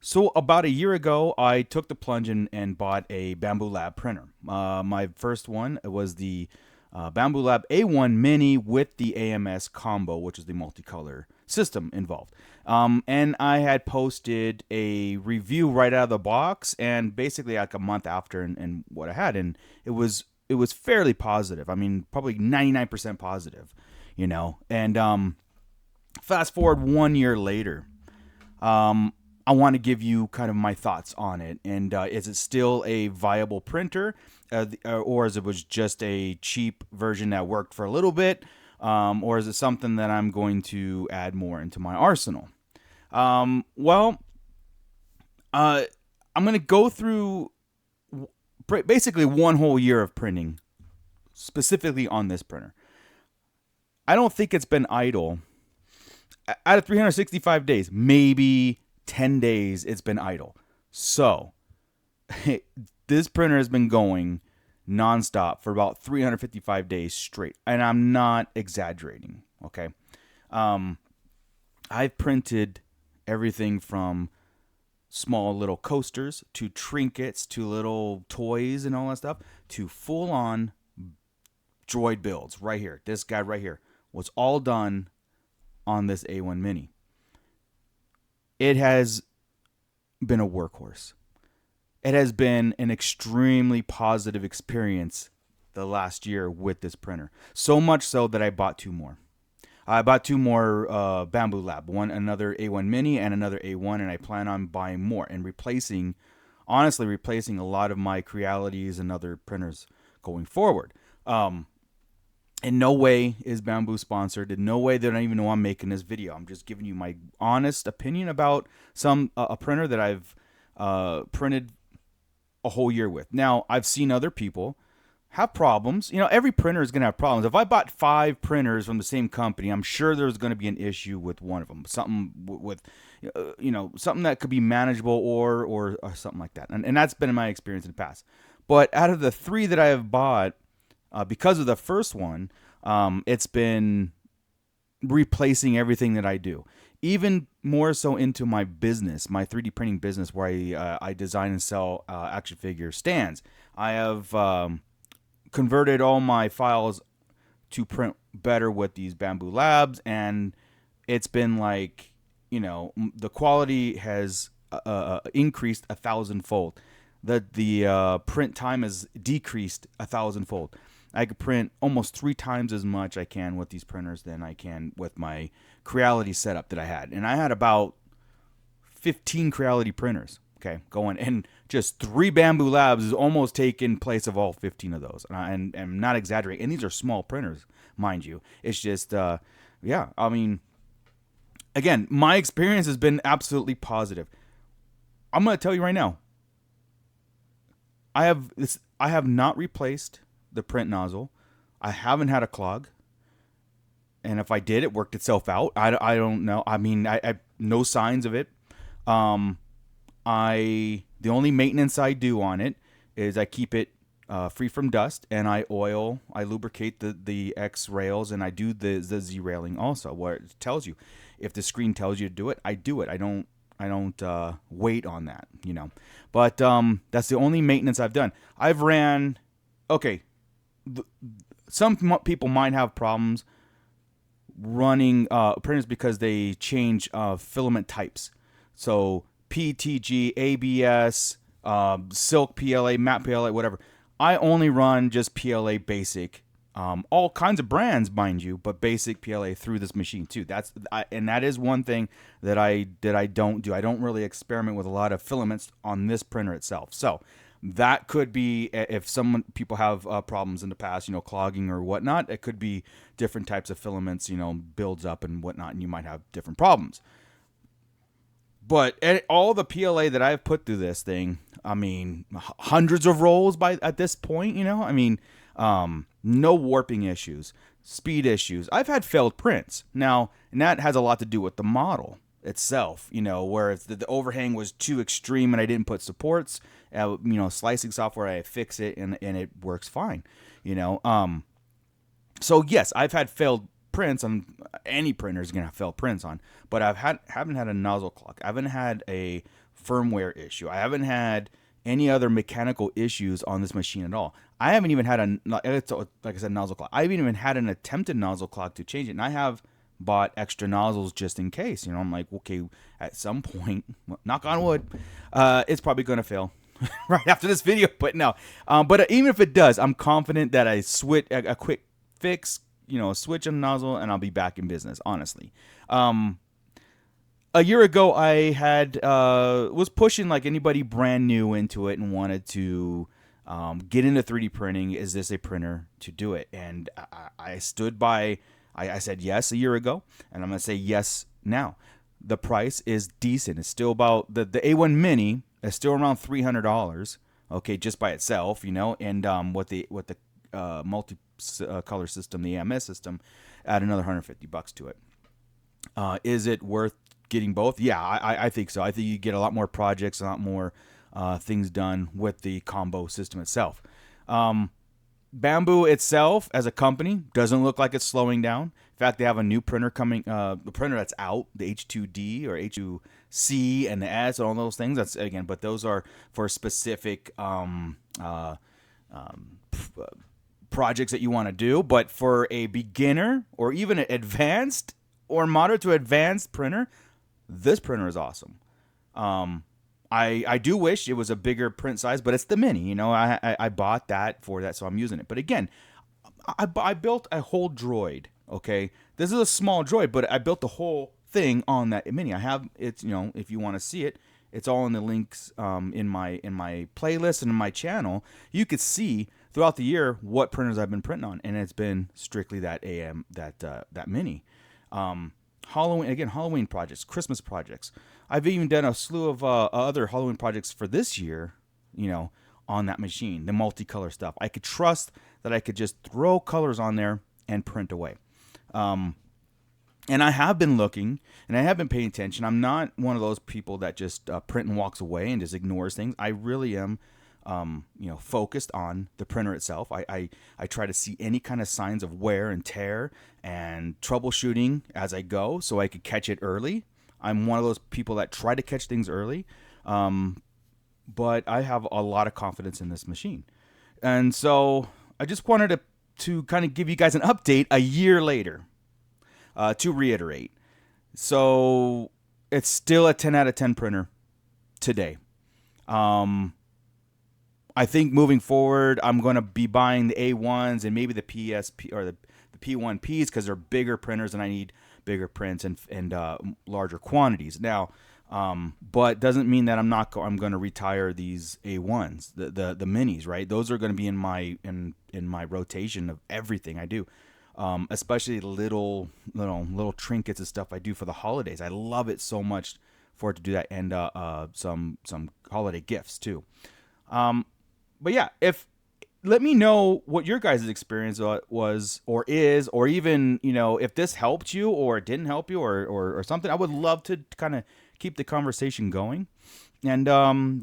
So about a year ago, I took the plunge and bought a Bambu Lab printer. My first one was the Bambu Lab A1 Mini with the AMS Combo, which is the multicolor system involved. And I had posted a review right out of the box, and basically like a month after, and what I had, and it was fairly positive. I mean, probably 99% positive, And fast forward 1 year later, I want to give you kind of my thoughts on it. And is it still a viable printer, or is it was just a cheap version that worked for a little bit, or is it something that I'm going to add more into my arsenal? Well, uh, I'm going to go through basically one whole year of printing, specifically on this printer. I don't think it's been idle. Out of 365 days, maybe 10 days it's been idle. So, this printer has been going nonstop for about 355 days straight. And I'm not exaggerating, okay? Um, I've printed everything from small little coasters to trinkets to little toys and all that stuff to full on droid builds right here. This guy right here was all done on this A1 Mini. It has been a workhorse. It has been an extremely positive experience the last year with this printer. So much so that I bought two more. I bought two more Bambu Lab, another A1 Mini and another A1, and I plan on buying more and honestly replacing a lot of my Crealities and other printers going forward. In no way is Bambu sponsored. In no way that I even know I'm making this video. I'm just giving you my honest opinion about a printer that I've printed a whole year with. Now, I've seen other people have problems. Every printer is going to have problems. If I bought 5 printers from the same company, I'm sure there's going to be an issue with one of them. Something with, something that could be manageable or something like that. And that's been my experience in the past. But out of the 3 that I have bought, because of the first one, it's been replacing everything that I do. Even more so into my business, my 3D printing business, where I design and sell action figure stands. I have converted all my files to print better with these Bambu Labs, and it's been like, the quality has increased 1,000-fold. The print time has decreased 1,000-fold. I could print almost 3 times as much I can with these printers than I can with my Creality setup that I had. And I had about 15 Creality printers, okay, going. And just 3 Bambu Labs is almost taking place of all 15 of those. And I'm not exaggerating. And these are small printers, mind you. It's just, yeah, I mean, again, my experience has been absolutely positive. I'm going to tell you right now, I have not replaced the print nozzle. I haven't had a clog. And if I did, it worked itself out. I don't know. I mean, I no signs of it. The only maintenance I do on it is I keep it free from dust, and I lubricate the X rails, and I do the Z railing also, where it tells you. If the screen tells you to do it, I do it. I don't wait on that, But that's the only maintenance I've done. I've ran, okay, some people might have problems running printers because they change filament types. So PTG, ABS, Silk PLA, Matte PLA, whatever. I only run just PLA basic. All kinds of brands, mind you, but basic PLA through this machine too. And that is one thing that I don't do. I don't really experiment with a lot of filaments on this printer itself. So that could be, if people have problems in the past, clogging or whatnot. It could be different types of filaments, builds up and whatnot, and you might have different problems. But all the PLA that I've put through this thing, I mean, hundreds of rolls at this point, I mean, no warping issues, speed issues. I've had failed prints now, and that has a lot to do with the model itself, where if the overhang was too extreme and I didn't put supports, slicing software, I fix it and it works fine, So yes, I've had failed prints on any printer is gonna have failed prints on, but haven't had a nozzle clog. I haven't had a firmware issue. I haven't had any other mechanical issues on this machine at all. I haven't even had like I said, nozzle clog. I haven't even had an attempted nozzle clog to change it, and I have bought extra nozzles just in case. I'm like, okay, at some point, knock on wood, it's probably going to fail right after this video. But no, but even if it does, I'm confident that I switch a quick fix, switch on the nozzle, and I'll be back in business. Honestly, a year ago, I had was pushing like anybody brand new into it and wanted to get into 3D printing. Is this a printer to do it? And I stood by. I said yes a year ago, and I'm gonna say yes now. The price is decent. It's still about the A1 Mini is still around $300. Okay, just by itself, and what the multi color system, the AMS system, add another $150 to it. Is it worth getting both? Yeah, I think so. I think you get a lot more projects, a lot more things done with the combo system itself. Bambu itself as a company doesn't look like it's slowing down. In fact, they have a new printer coming, the printer that's out, the H2D or H2C and the S, all those things. That's again, but those are for specific projects that you want to do. But for a beginner or even an advanced or moderate to advanced printer, this printer is awesome. I do wish it was a bigger print size, but it's the Mini. I bought that for that, so I'm using it. But again, I built a whole droid. Okay, this is a small droid, but I built the whole thing on that Mini. I have it's if you want to see it, it's all in the links in my playlist and in my channel. You could see throughout the year what printers I've been printing on, and it's been strictly that that Mini. Halloween projects, Christmas projects. I've even done a slew of other Halloween projects for this year, on that machine, the multicolor stuff. I could trust that I could just throw colors on there and print away. And I have been looking, and I have been paying attention. I'm not one of those people that just print and walks away and just ignores things. I really am focused on the printer itself. I try to see any kind of signs of wear and tear and troubleshooting as I go so I could catch it early. I'm one of those people that try to catch things early, but I have a lot of confidence in this machine. And so I just wanted to kind of give you guys an update a year later, to reiterate. So it's still a 10 out of 10 printer today. I think moving forward, I'm going to be buying the A1s and maybe the PSP or the P1Ps because they're bigger printers and I need bigger prints and larger quantities. Now, but doesn't mean that I'm going to retire these A1s, the minis, right? Those are going to be in my rotation of everything I do. Especially little trinkets and stuff I do for the holidays. I love it so much for it to do that, and some holiday gifts too. But yeah, let me know what your guys' experience was or is, or even if this helped you or it didn't help you or something. I would love to kind of keep the conversation going and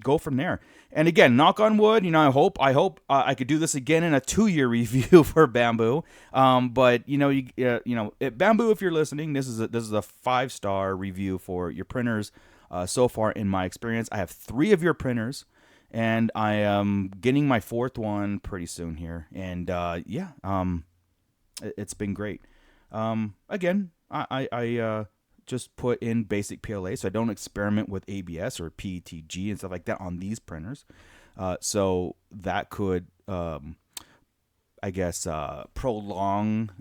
go from there. And again, knock on wood, I hope I could do this again in a 2-year review for Bambu. But Bambu, if you're listening, this is a 5-star review for your printers so far in my experience. I have 3 of your printers, and I am getting my 4th one pretty soon here. And it's been great. Again, I just put in basic PLA, so I don't experiment with ABS or PETG and stuff like that on these printers. So that could, I guess, prolong,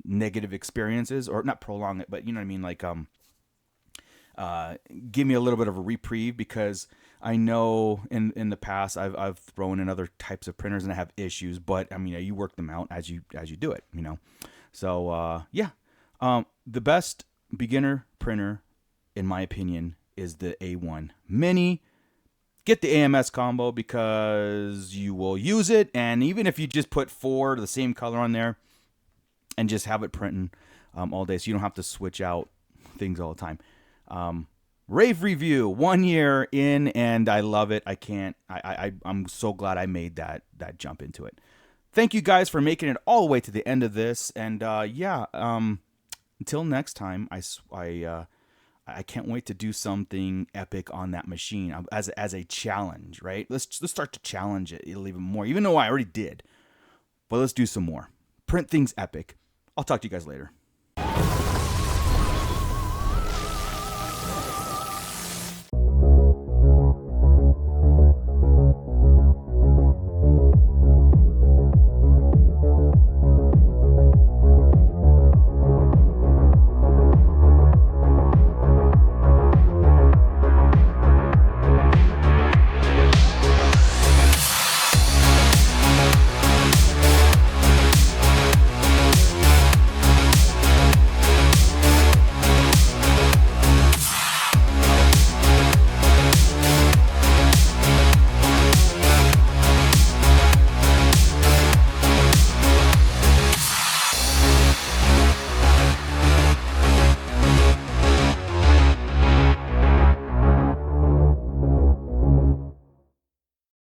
negative experiences, or not prolong it, but you know what I mean, like give me a little bit of a reprieve, because I know in the past I've thrown in other types of printers and I have issues, but I mean, you work them out as you do it, So the best beginner printer, in my opinion, is the A1 Mini. Get the AMS Combo because you will use it, and even if you just put 4 of the same color on there and just have it printing all day, so you don't have to switch out things all the time. Rave review, 1 year in, and I love it. I'm so glad I made that jump into it. Thank you guys for making it all the way to the end of this, and until next time, I can't wait to do something epic on that machine as a challenge, right? Let's start to challenge it even more, even though I already did. But let's do some more. Print things epic. I'll talk to you guys later.